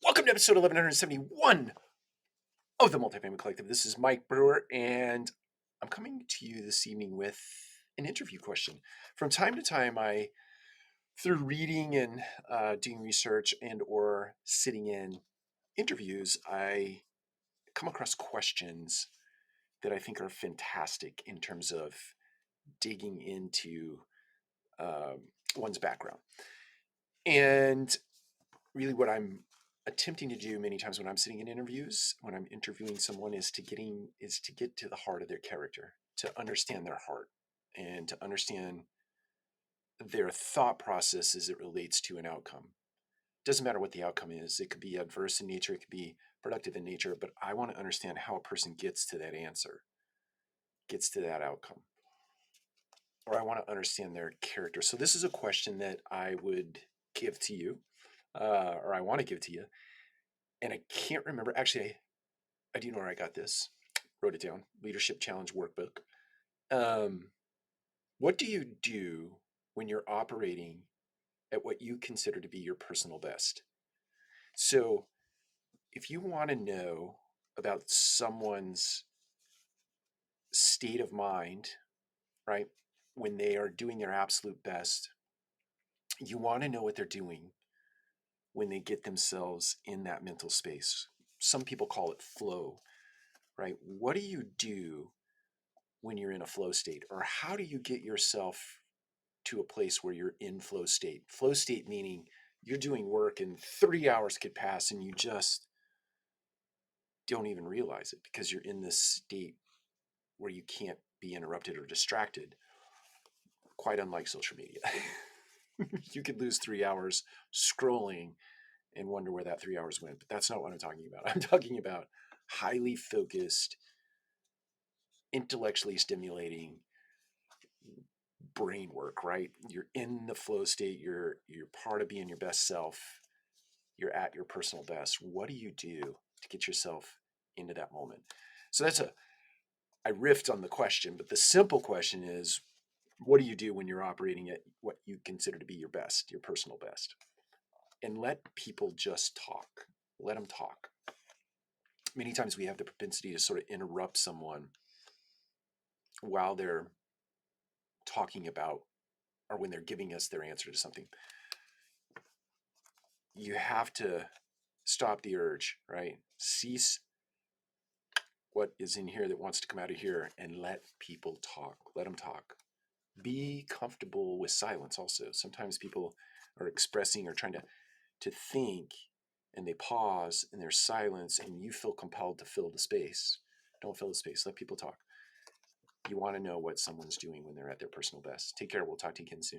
Welcome to episode 1171 of the Multifamily Collective. This is Mike Brewer, and I'm coming to you this evening with an interview question. From time to time, through reading and doing research and or sitting in interviews, I come across questions that I think are fantastic in terms of digging into one's background. And really what I'm attempting to do many times when I'm sitting in interviews, when I'm interviewing someone, is to get to the heart of their character, to understand their heart, and to understand their thought process as it relates to an outcome. Doesn't matter what the outcome is. It could be adverse in nature, it could be productive in nature, but I want to understand how a person gets to that answer, gets to that outcome. Or I want to understand their character. So this is a question that I would give to you, or I want to give to you. And I can't remember. Actually, I do know where I got this. Wrote it down. Leadership Challenge Workbook. What do you do when you're operating at what you consider to be your personal best? So, if you want to know about someone's state of mind, right, when they are doing their absolute best, you want to know what they're doing when they get themselves in that mental space. Some people call it flow, right? What do you do when you're in a flow state, or how do you get yourself to a place where you're in flow state? Flow state meaning you're doing work and 3 hours could pass and you just don't even realize it because you're in this state where you can't be interrupted or distracted, quite unlike social media. You could lose 3 hours scrolling and wonder where that 3 hours went, but that's not what I'm talking about. I'm talking about highly focused, intellectually stimulating brain work, right? You're in the flow state, you're part of being your best self, you're at your personal best. What do you do to get yourself into that moment? So I riffed on the question, but the simple question is, what do you do when you're operating at what you consider to be your best, your personal best? And let people just talk. Let them talk. Many times we have the propensity to sort of interrupt someone while they're talking about, or when they're giving us their answer to something. You have to stop the urge, right? Cease what is in here that wants to come out of here and let people talk. Let them talk. Be comfortable with silence also. Sometimes people are expressing or trying to think, and they pause and there's silence and you feel compelled to fill the space. Don't fill the space. Let people talk. You want to know what someone's doing when they're at their personal best. Take care. We'll talk to you again soon.